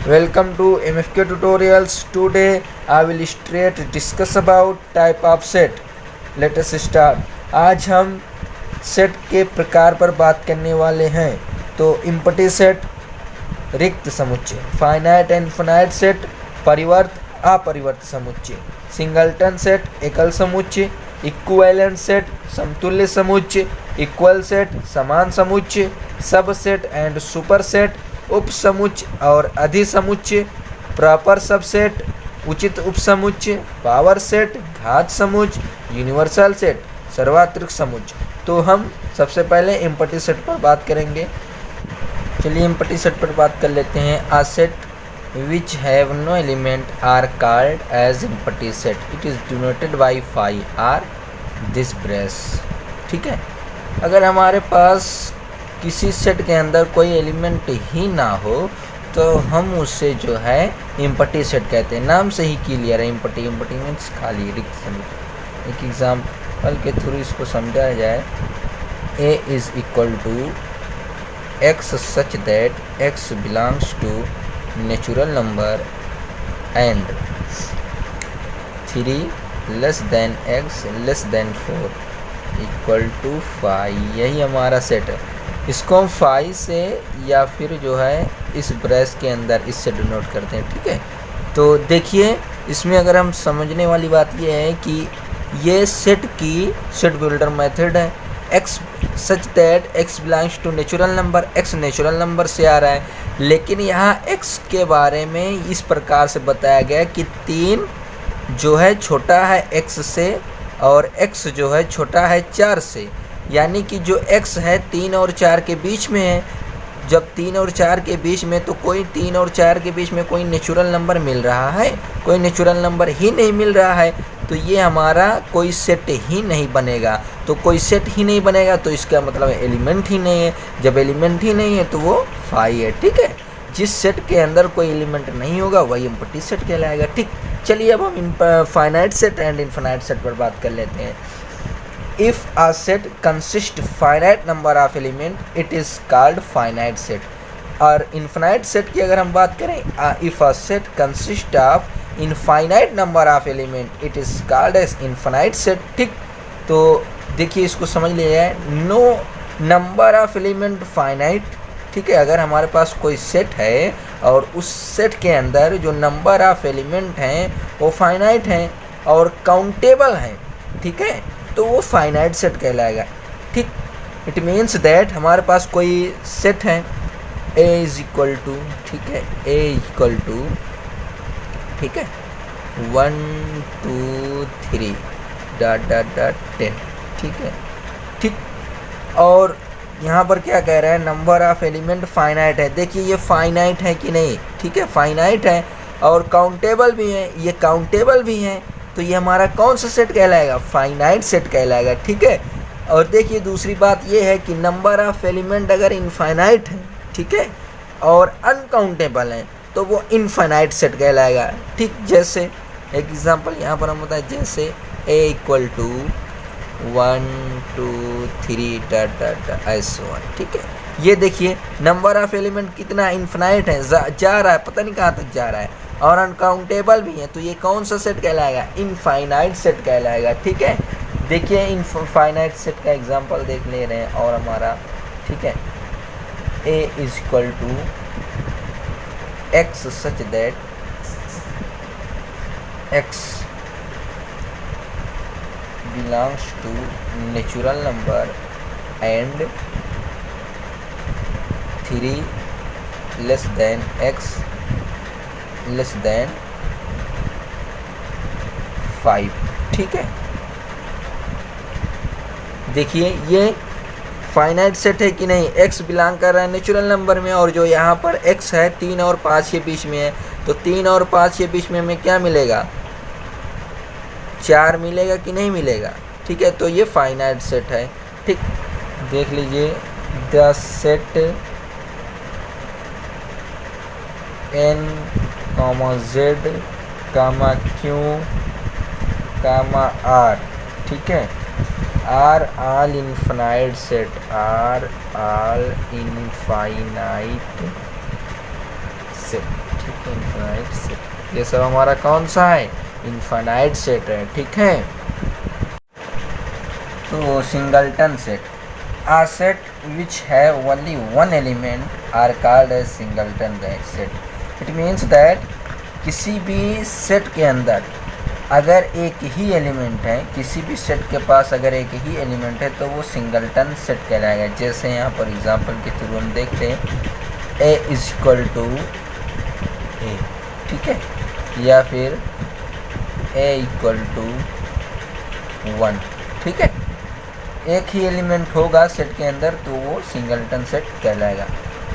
Welcome to MFK tutorials. Today I will straight discuss about type of set. Let us start. आज हम set के प्रकार पर बात करने वाले हैं। तो इम्पटी सेट, रिक्त समुच्चय, फाइनाइट एंड इनफाइनाइट सेट, परिवर्त अपरिवर्त समुच्चय, सिंगलटन सेट, एकल समुच्चय, इक्विवेलेंट सेट, समतुल्य समुच्चय, इक्वल सेट, समान समुच्चय, सब सेट एंड सुपर सेट, उपसमुच्चय और अधिसमुच्चय, प्रॉपर सबसेट, उचित उपसमुच्चय, पावर सेट, घात समुच्चय, यूनिवर्सल सेट, सर्वात्रिक समुच्चय। तो हम सबसे पहले इम्पटी सेट पर बात करेंगे। चलिए इम्पटी सेट पर बात कर लेते हैं। A set which have no element are called as empty set. It is denoted by phi or this brace. ठीक है, अगर हमारे पास किसी सेट के अंदर कोई एलिमेंट ही ना हो तो हम उससे जो है इम्पटी सेट कहते हैं। नाम से ही क्लियर है, इम्पटी मीन्स खाली, रिक्त समुच्चय। एक एग्जाम्पल के थ्रू इसको समझाया जाए। A is equal to x such that x belongs to natural number and 3 less than x less than 4 equal to 5। यही हमारा सेट है। इसको हम 5 से या फिर जो है इस ब्रेस के अंदर इससे डिनोट करते हैं। ठीक है, तो देखिए इसमें अगर हम समझने वाली बात ये है कि ये सेट की सेट बिल्डर मेथड है। X such that x belongs to natural number, x natural number से आ रहा है, लेकिन यहाँ एक्स के बारे में इस प्रकार से बताया गया कि 3 जो है छोटा है एक्स से और एक्स जो है छोटा है 4 से। यानी कि जो x है 3 और 4 के बीच में है। जब 3 और 4 के बीच में, तो कोई 3 और 4 के बीच में कोई नेचुरल नंबर मिल रहा है? कोई नेचुरल नंबर ही नहीं मिल रहा है, तो ये हमारा कोई सेट ही नहीं बनेगा। तो कोई सेट ही नहीं बनेगा तो इसका मतलब एलिमेंट ही नहीं है। जब एलिमेंट ही नहीं है तो वो फाई है। ठीक है, जिस सेट के अंदर कोई एलिमेंट नहीं होगा वही इम्पटी सेट कहलाएगा। ठीक, चलिए अब हम finite set and infinite set पर बात कर लेते हैं। If a set consists finite number of element, it is called finite set. और infinite set की अगर हम बात करें, if a set consists of infinite number of element, it is called as infinite set. ठीक, तो देखिए इसको समझ लिया है। No number of element finite। ठीक है, अगर हमारे पास कोई सेट है और उस सेट के अंदर जो नंबर ऑफ एलिमेंट हैं वो फाइनाइट हैं और काउंटेबल हैं, ठीक है, तो वो फाइनाइट सेट कहलाएगा। ठीक, इट मीन्स दैट हमारे पास कोई सेट है a इज इक्वल टू, ठीक है, a इक्वल टू, ठीक है, 1 2 3 डॉट डॉट डॉट 10। ठीक है, ठीक, और यहाँ पर क्या कह रहा है, नंबर ऑफ एलिमेंट फाइनाइट है। देखिए ये फाइनाइट है कि नहीं, ठीक है, फाइनाइट है और काउंटेबल भी है, ये काउंटेबल भी है, तो ये हमारा कौन सा सेट कहलाएगा? फाइनाइट सेट कहलाएगा। ठीक है, और देखिए दूसरी बात ये है कि नंबर ऑफ एलिमेंट अगर इनफाइनाइट है, ठीक है, और अनकाउंटेबल है तो वो इनफाइनाइट सेट कहलाएगा। ठीक, जैसे एक एग्जांपल यहाँ पर हम बताएं, जैसे a equal to 1 2 3 dot dot ऐसे 1। ठीक है, ये देखिए नंबर ऑफ एलिमेंट कितना इनफाइनाइट है, जा रहा है, पता नहीं कहाँ तक जा रहा है, और अनकाउंटेबल भी है, तो ये कौन सा सेट कहलाएगा? इनफाइनाइट सेट कहलाएगा। ठीक है, देखिए इनफाइनाइट सेट का एग्जांपल देख ले रहे हैं और हमारा, ठीक है, a is equal to x such that x belongs to natural number and 3 less than x less than 5। ठीक है, देखिए ये फाइनाइट सेट है कि नहीं? x बिलोंग कर रहा है नेचुरल नंबर में और जो यहाँ पर x है 3 और 5 के बीच में है, तो 3 और 5 के बीच में हमें क्या मिलेगा? 4 मिलेगा कि नहीं मिलेगा? ठीक है, तो ये फाइनाइट सेट है। ठीक, देख लीजिए, the set n z q r, ठीक है, are all infinite set, are all infinite set. ठीक है। Infinite set. ये सब हमारा कौन सा है? इनफाइनाइट सेट है, ठीक है। तो singleton set, a set which have only one element are called as singleton set. It means that किसी भी सेट के अंदर अगर एक ही एलिमेंट है, किसी भी सेट के पास अगर एक ही एलिमेंट है तो वो सिंगलटन सेट कहलाएगा। जैसे यहाँ पर एग्जांपल के थ्रू हम देखते हैं ए इज इक्वल टू ए, ठीक है, या फिर ए इक्वल टू 1, ठीक है। एक ही एलिमेंट होगा सेट के अंदर तो वो सिंगलटन सेट कहलाएगा।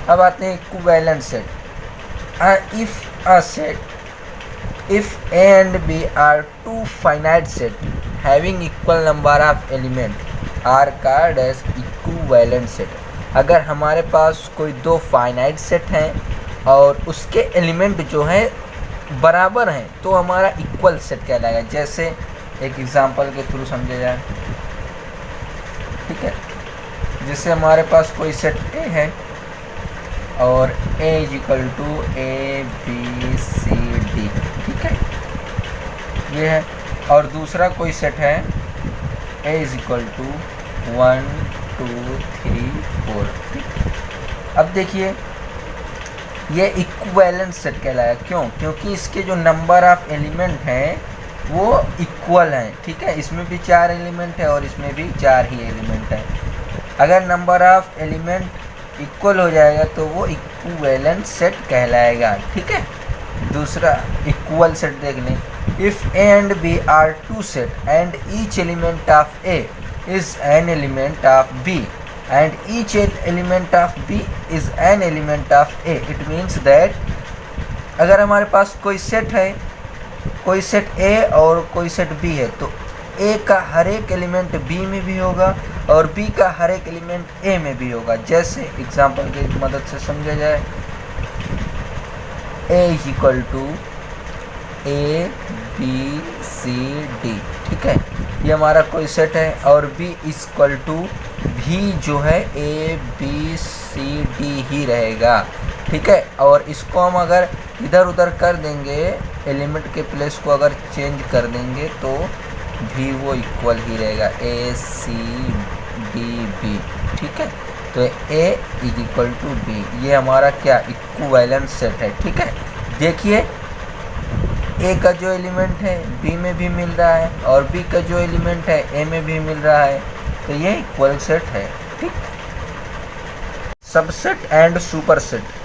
अब आते हैं equivalent set. If a set if A and B are two finite set having equal number of element are called as equivalent set। अगर हमारे पास कोई दो फाइनाइट सेट हैं और उसके एलिमेंट जो हैं बराबर हैं तो हमारा इक्वल सेट कहलाएगा। जैसे एक एग्जांपल के थ्रू समझा जाए, ठीक है। जैसे हमारे पास कोई सेट ए है और A is equal to A B C D, ठीक है, ये है। और दूसरा कोई सेट है ए इज इक्वल टू 1 2 3 4, ठीक। अब देखिए ये इक्विवेलेंट सेट कहलाया। क्यों? क्योंकि इसके जो नंबर ऑफ एलिमेंट हैं वो इक्वल हैं, ठीक है। इसमें भी 4 एलिमेंट है और इसमें भी 4 ही एलिमेंट है। अगर नंबर ऑफ एलिमेंट इक्वल हो जाएगा तो वो इक्विवेलेंट सेट कहलाएगा, ठीक है। दूसरा इक्वल सेट देख लें। If A and B are two set and each element of A is an element of B and each element of B is an element of A, it means that अगर हमारे पास कोई set है, कोई set ए और कोई set B है तो ए का हर एक एलिमेंट बी में भी होगा और बी का हर एक एलिमेंट ए में भी होगा। जैसे एग्जांपल की मदद से समझा जाए, A is equal to A B C D, ठीक है, ये हमारा कोई सेट है। और बी इज इक्वल टू भी जो है ए बी सी डी ही रहेगा, ठीक है। और इसको हम अगर इधर उधर कर देंगे, एलिमेंट के प्लेस को अगर चेंज कर देंगे तो भी वो इक्वल ही रहेगा, ए सी डी बी, ठीक है। तो ए इज इक्वल टू बी, ये हमारा क्या इक्विवेलेंट सेट है, ठीक है। देखिए ए का जो एलिमेंट है बी में भी मिल रहा है और बी का जो एलिमेंट है ए में भी मिल रहा है, तो ये इक्वल सेट है, ठीक। Subset and superset.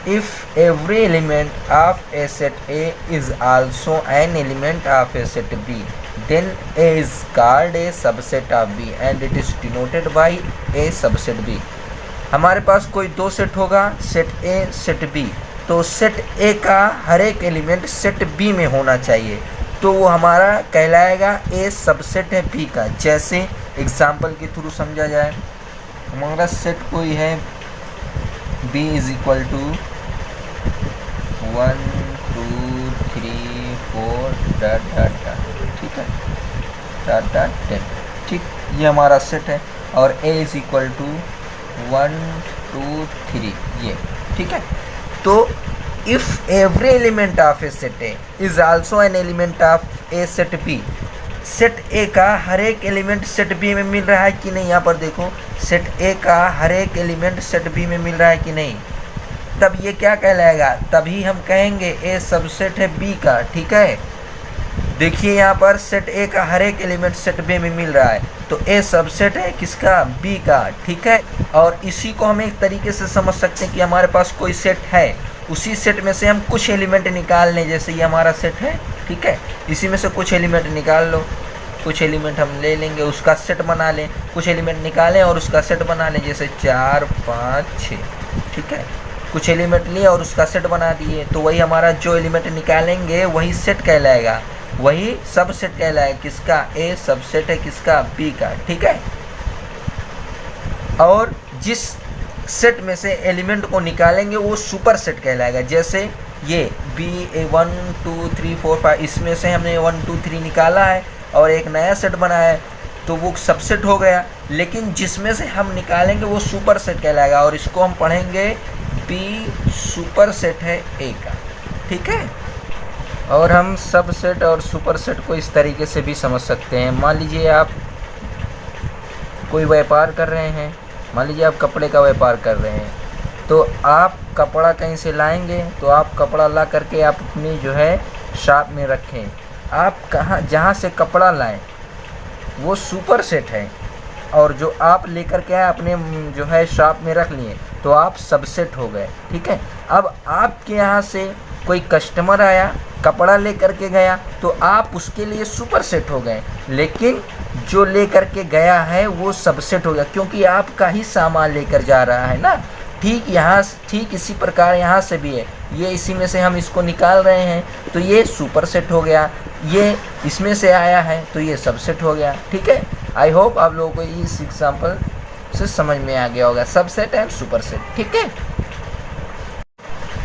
If every element of a set A is also an element of a set B, then A is called a subset of B and it is denoted by A subset B। हमारे पास कोई दो set होगा, set A set B, तो set A का हर एक element set B में होना चाहिए, तो वो हमारा कहलाएगा A सबसेट है B का। जैसे एग्जाम्पल के थ्रू समझा जाए, हमारा सेट कोई है B is equal to 1 2 3 4 dot dot dot, ठीक है, डॉट डॉट 10, ठीक, ये हमारा सेट है। और A इज इक्वल टू 1 2 3, ये, ठीक है। तो if every element of a set A is also an element of a set B, set A का हर एक एलिमेंट सेट बी में मिल रहा है कि नहीं, यहाँ पर देखो सेट ए का हर एक एलिमेंट सेट बी में मिल रहा है कि नहीं, तब ये क्या कहलाएगा, तभी हम कहेंगे ए सबसेट है बी का, ठीक है। देखिए यहाँ पर सेट ए का हर एक एलिमेंट सेट बी में मिल रहा है तो ए सबसेट है किसका, बी का, ठीक है। और इसी को हम एक तरीके से समझ सकते हैं कि हमारे पास कोई सेट है, उसी सेट में से हम कुछ एलिमेंट निकाल लें। जैसे ये हमारा सेट है, ठीक है, इसी में से कुछ एलिमेंट निकाल लो, कुछ एलिमेंट हम ले लेंगे, उसका सेट बना लें, कुछ एलिमेंट निकालें और उसका सेट बना लें। जैसे 4 5 6, ठीक है, कुछ एलिमेंट लिए और उसका सेट बना दिए, तो वही हमारा जो एलिमेंट निकालेंगे वही सेट कहलाएगा, वही सब सेट कहलाएगा, किसका, ए सबसेट है किसका, बी का, ठीक है। और जिस सेट में से एलिमेंट को निकालेंगे वो सुपर सेट कहलाएगा। जैसे ये बी 1 2 3 4 5, इसमें से हमने 1 2 3 निकाला है और एक नया सेट बनाया है तो वो सबसेट हो गया, लेकिन जिसमें से हम निकालेंगे वो सुपर सेट कहलाएगा और इसको हम पढ़ेंगे बी सुपर सेट है ए का, ठीक है। और हम सब सेट और सुपर सेट को इस तरीके से भी समझ सकते हैं। मान लीजिए आप कोई व्यापार कर रहे हैं, मान लीजिए आप कपड़े का व्यापार कर रहे हैं, तो आप कपड़ा कहीं से लाएंगे तो आप कपड़ा ला करके आप अपनी जो है शॉप में रखें। आप कहाँ जहाँ से कपड़ा लाएं वो सुपर सेट है, और जो आप लेकर के आए अपने जो है शॉप में रख लिए तो आप सबसेट हो गए, ठीक है। अब आपके यहाँ से कोई कस्टमर आया, कपड़ा लेकर के गया, तो आप उसके लिए सुपर सेट हो गए, लेकिन जो लेकर के गया है वो सबसेट हो गया, क्योंकि आपका ही सामान लेकर जा रहा है ना। ठीक इसी प्रकार यहाँ से भी है, ये इसी में से हम इसको निकाल रहे हैं तो ये सुपर सेट हो गया, ये इसमें से आया है तो ये सबसेट हो गया, ठीक है। आई होप आप लोगों को इस एग्जाम्पल से समझ में आ गया होगा, सबसेट एंड सुपर सेट, ठीक है।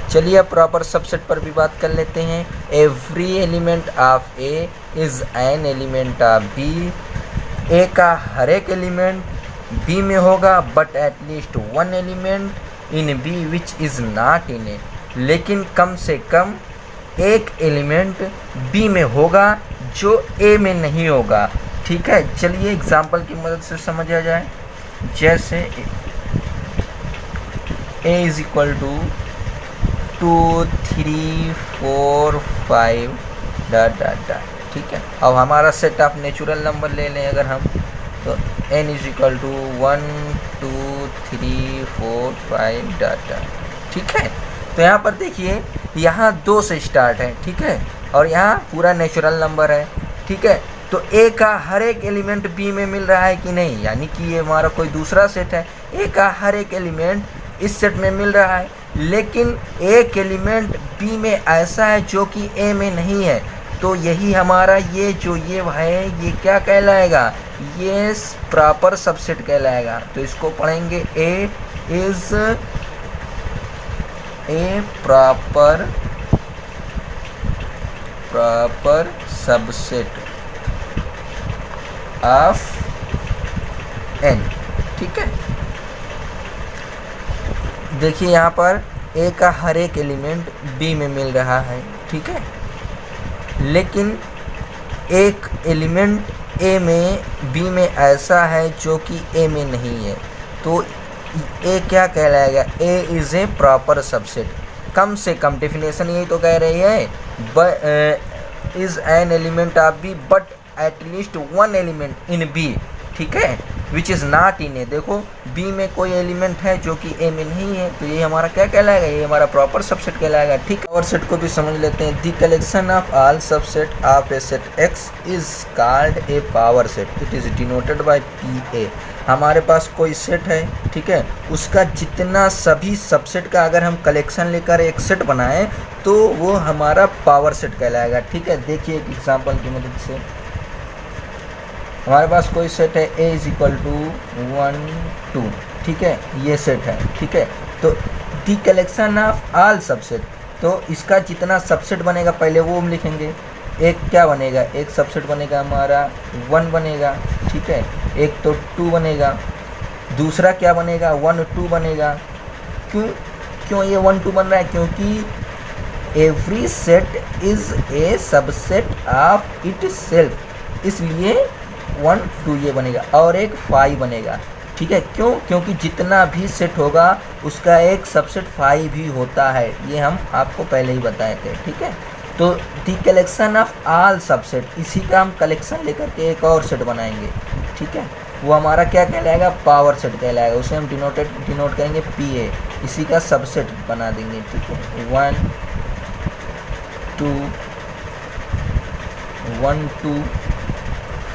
चलिए अब प्रॉपर सबसेट पर भी बात कर लेते हैं। Every element of A is an element of B. A का हर एक एलिमेंट बी में होगा, but at least one element in B which is not in A. लेकिन कम से कम एक एलिमेंट बी में होगा जो ए में नहीं होगा, ठीक है। चलिए एग्जाम्पल की मदद से समझ आ जाए। जैसे A is equal to 2 3 4 5 dot dot dot, ठीक है। अब हमारा सेट ऑफ नेचुरल नंबर ले लें अगर हम, तो n is equal to 1 2 3 4 5 dot dot, ठीक है। तो यहाँ पर देखिए, यहाँ 2 से स्टार्ट है, ठीक है, और यहाँ पूरा नेचुरल नंबर है, ठीक है। तो ए का हर एक एलिमेंट बी में मिल रहा है कि नहीं, यानी कि ये हमारा कोई दूसरा सेट है। ए का हर एक एलिमेंट इस सेट में मिल रहा है, लेकिन एक एलिमेंट बी में ऐसा है जो कि ए में नहीं है, तो यही हमारा ये जो ये है ये क्या कहलाएगा, ये प्रॉपर सबसेट कहलाएगा। तो इसको पढ़ेंगे, A is a proper subset of N, ठीक है। देखिए यहाँ पर ए का हर एक एलिमेंट बी में मिल रहा है, ठीक है, लेकिन एक एलिमेंट ए में बी में ऐसा है जो कि ए में नहीं है, तो ए क्या कहलाएगा, A is a proper subset. कम से कम डेफिनेशन यही तो कह रही है, is an element of B but at least one element in B, ठीक है, विच इज़ नॉट इन ए। देखो बी में कोई एलिमेंट है जो कि ए में नहीं है, तो ये हमारा क्या कहलाएगा, ये हमारा प्रॉपर सबसेट कहलाएगा, ठीक है। और सेट को भी समझ लेते हैं। The collection of all subset of a set x is called a power set, it is denoted by P A. हमारे पास कोई सेट है, ठीक है, उसका जितना सभी सबसेट का अगर हम कलेक्शन लेकर एक सेट बनाएं तो वो हमारा पावर सेट कहलाएगा, ठीक है। देखिए एक एग्जाम्पल की मदद से, हमारे पास कोई सेट है ए इज इक्वल टू 1 2, ठीक है, ये सेट है, ठीक है। तो दी कलेक्शन ऑफ ऑल सबसेट, तो इसका जितना सबसेट बनेगा पहले वो हम लिखेंगे। एक क्या बनेगा, एक सबसेट बनेगा हमारा 1 बनेगा, ठीक है, एक तो 2 बनेगा, दूसरा क्या बनेगा 1 2 बनेगा। क्यों ये 1 2 बन रहा है, क्योंकि every set is a subset of it self, इसलिए 1 2 ये बनेगा, और एक 5 बनेगा, ठीक है। क्योंकि जितना भी सेट होगा उसका एक सबसेट 5 भी होता है, ये हम आपको पहले ही बताए थे, ठीक है। तो दी कलेक्शन ऑफ ऑल सबसेट, इसी का हम कलेक्शन लेकर के एक और सेट बनाएंगे, ठीक है, वो हमारा क्या कहलाएगा, पावर सेट कहलाएगा, उसे हम डिनोट करेंगे पी ए, इसी का सबसेट बना देंगे, ठीक है। 1 2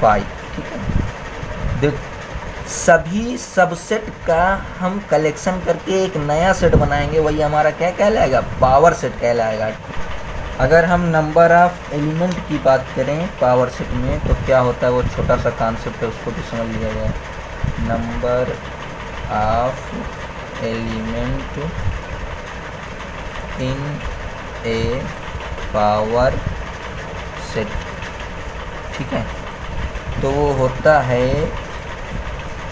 5, ठीक है। देख सभी सबसेट का हम कलेक्शन करके एक नया सेट बनाएंगे, वही हमारा क्या कहलाएगा, पावर सेट कहलाएगा। अगर हम नंबर ऑफ एलिमेंट की बात करें पावर सेट में तो क्या होता है, वो छोटा सा कॉन्सेप्ट है, उसको भी समझ लिया जाए। Number of element in a power set, ठीक है, तो वो होता है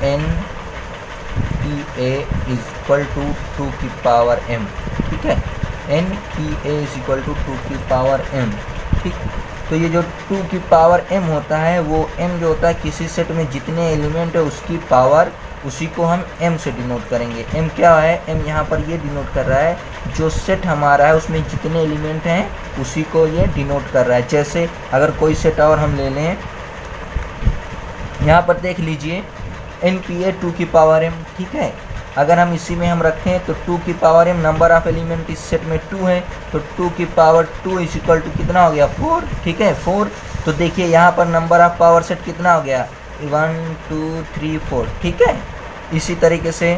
n p a equal to 2 की पावर m, ठीक है। NPA इज इक्वल टू 2 की पावर m। ठीक, तो ये जो 2 की पावर m होता है वो m जो होता है किसी सेट में जितने एलिमेंट है उसकी पावर, उसी को हम m से डिनोट करेंगे। m क्या है, m यहाँ पर ये डिनोट कर रहा है जो सेट हमारा है उसमें जितने एलिमेंट हैं उसी को ये डिनोट कर रहा है। जैसे अगर कोई सेट और हम ले लें, यहाँ पर देख लीजिए NPA 2 की पावर m। ठीक है, अगर हम इसी में हम रखें तो 2 की power m, number of element इस सेट में 2 है, तो 2 की पावर 2 इज इक्वल टू कितना हो गया 4। ठीक है 4। तो देखिए यहाँ पर नंबर ऑफ पावर सेट कितना हो गया 1 2 3 4। ठीक है, इसी तरीके से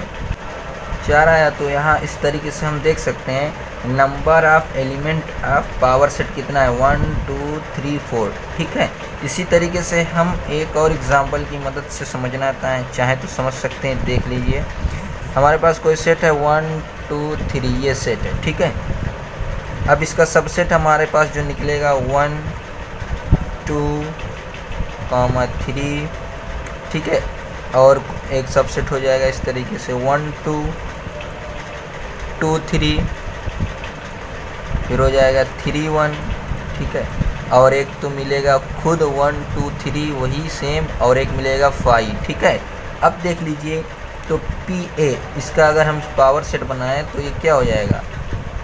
4 आया, तो यहाँ इस तरीके से हम देख सकते हैं number of element of power set कितना है 1 2 3 4। ठीक है, इसी तरीके से हम एक और एग्जांपल की मदद से समझना चाहें तो समझ सकते हैं। देख लीजिए हमारे पास कोई सेट है 1 2 3, ये सेट है। ठीक है, अब इसका सबसेट हमारे पास जो निकलेगा 1 2 3। ठीक है, और एक सबसेट हो जाएगा इस तरीके से 1 2 2 3, फिर हो जाएगा 3 1। ठीक है, और एक तो मिलेगा खुद 1 2 3 वही सेम, और एक मिलेगा 5। ठीक है, अब देख लीजिए तो PA इसका अगर हम पावर सेट बनाएं तो ये क्या हो जाएगा,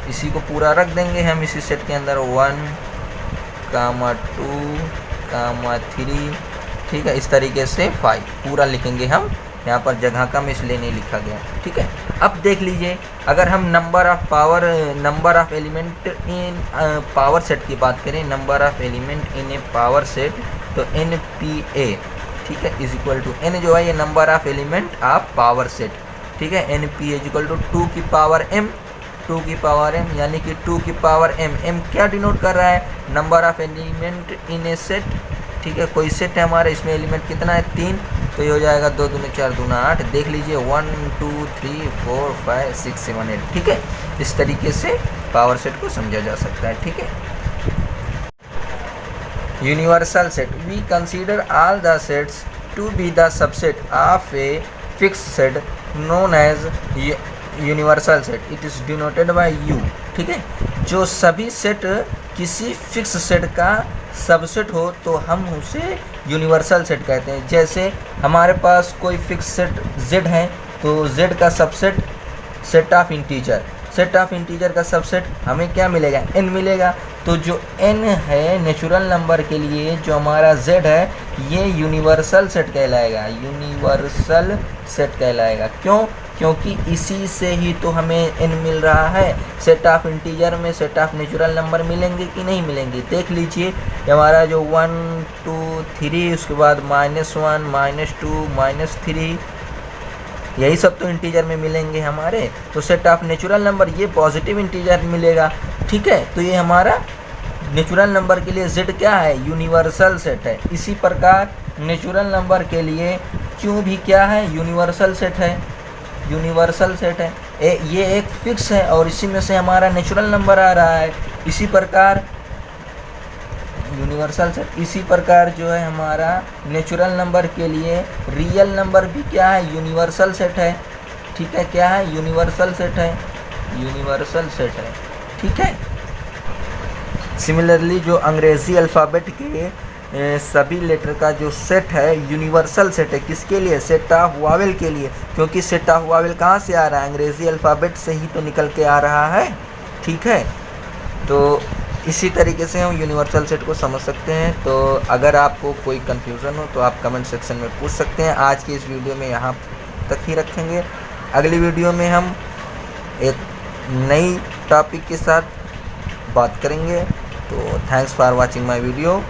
इसी को पूरा रख देंगे हम इसी सेट के अंदर 1 2 3। ठीक है, इस तरीके से 5 पूरा लिखेंगे हम, यहाँ पर जगह कम इसलिए नहीं लिखा गया। ठीक है, अब देख लीजिए अगर हम number of element in power set की बात करें, number of element in a power set, तो NPA ठीक है इज इक्वल टू n जो है ये number of element of power set. ठीक है, NPA इज इक्वल टू 2 की पावर m, 2 की पावर m यानी कि 2 की पावर m। m क्या डिनोट कर रहा है, number of element in A set. ठीक है, कोई सेट है हमारे, इसमें एलिमेंट कितना है 3, तो ये हो जाएगा 2 दूनी 4 दूना 8। देख लीजिए 1 2 3 4 5 6 7 8। ठीक है, इस तरीके से पावर सेट को समझा जा सकता है। ठीक है, universal set, we consider all the sets to be the subset of a fix set known as universal set, it is denoted by U। ठीक है, जो सभी सेट किसी फिक्स सेट का सबसेट हो तो हम उसे यूनिवर्सल सेट कहते हैं। जैसे हमारे पास कोई फिक्स सेट Z है तो Z का subset set of integer, set of integer का सबसेट हमें क्या मिलेगा n मिलेगा। तो जो n है नेचुरल नंबर के लिए जो हमारा z है ये यूनिवर्सल सेट कहलाएगा, यूनिवर्सल सेट कहलाएगा। क्यों, क्योंकि इसी से ही तो हमें n मिल रहा है। सेट ऑफ इंटीजर में सेट ऑफ नेचुरल नंबर मिलेंगे कि नहीं मिलेंगे। देख लीजिए हमारा जो 1 2 3 उसके बाद -1 -2 -3 यही सब तो इंटीजर में मिलेंगे हमारे। तो सेट ऑफ नेचुरल नंबर ये पॉजिटिव इंटीजर मिलेगा। ठीक है, तो ये हमारा नेचुरल नंबर के लिए z क्या है, यूनिवर्सल सेट है। इसी प्रकार नेचुरल नंबर के लिए q भी क्या है, यूनिवर्सल सेट है, यूनिवर्सल सेट है। ये एक फिक्स है और इसी में से हमारा नेचुरल नंबर आ रहा है। इसी प्रकार यूनिवर्सल सेट, इसी प्रकार जो है हमारा नेचुरल नंबर के लिए रियल नंबर भी क्या है, यूनिवर्सल सेट है। ठीक है, क्या है, यूनिवर्सल सेट है, यूनिवर्सल सेट है। ठीक है, सिमिलरली जो अंग्रेज़ी अल्फ़ाबेट के सभी लेटर का जो सेट है यूनिवर्सल सेट है। किसके लिए, सेट ऑफ वावेल के लिए, क्योंकि सेट ऑफ वावेल कहाँ से आ रहा है, अंग्रेज़ी अल्फ़ाबेट से ही तो निकल के आ रहा है। ठीक है, तो इसी तरीके से हम यूनिवर्सल सेट को समझ सकते हैं। तो अगर आपको कोई कन्फ्यूज़न हो तो आप कमेंट सेक्शन में पूछ सकते हैं। आज की इस वीडियो में यहाँ तक ही रखेंगे। अगली वीडियो में हम एक नई टॉपिक के साथ बात करेंगे। तो thanks for watching my video.